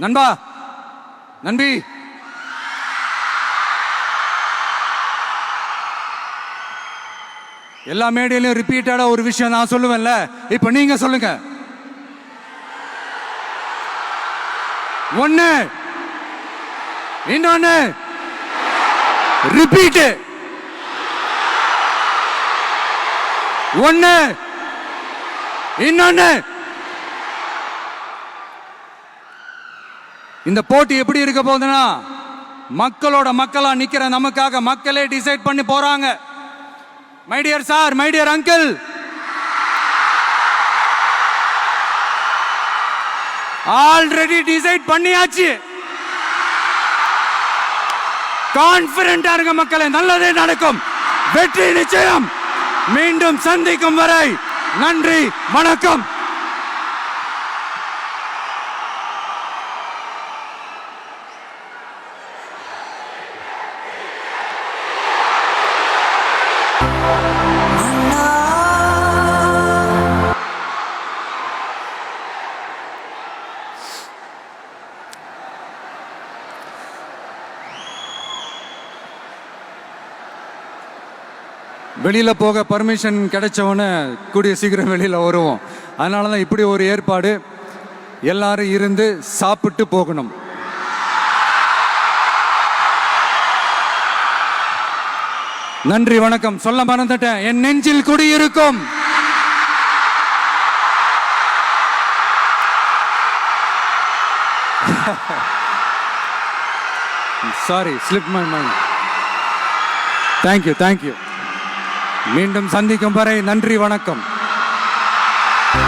நண்பா, நண்பி, எல்லா மேடையிலும் ரிப்பீட்டடா ஒரு விஷயம் நான் சொல்லுவேன்ல, இப்ப நீங்க சொல்லுங்க. ஒண்ணு, இன்னொன்னு, ரிப்பீட். ஒண்ணு, இன்னொன்னு. இந்த போட்டி எப்படி இருக்க போகுதுன்னா, மக்களோட மக்களா நிக்கிற நமக்காக மக்களே டிசைட் பண்ணி போறாங்க. My dear sir, my dear uncle, already decide பண்ணியாச்சு. கான்பிடென்டா இருங்க மக்களே, நல்லதே நடக்கும், வெற்றி நிச்சயம். மீண்டும் சந்திக்கும் வரை நன்றி, வணக்கம். வெளியில போக பர்மிஷன் கிடைச்சவொன்னே கூடிய சீக்கிரம் வெளியில வருவோம். அதனால தான் இப்படி ஒரு ஏற்பாடு. எல்லாரும் இருந்து சாப்பிட்டு போகணும். நன்றி, வணக்கம். சொல்ல மறந்துட்டேன், என் நெஞ்சில் குடியிருக்கும் sorry, slip my mind. Thank you. மீண்டும் சந்திக்கும் வரை நன்றி, வணக்கம்.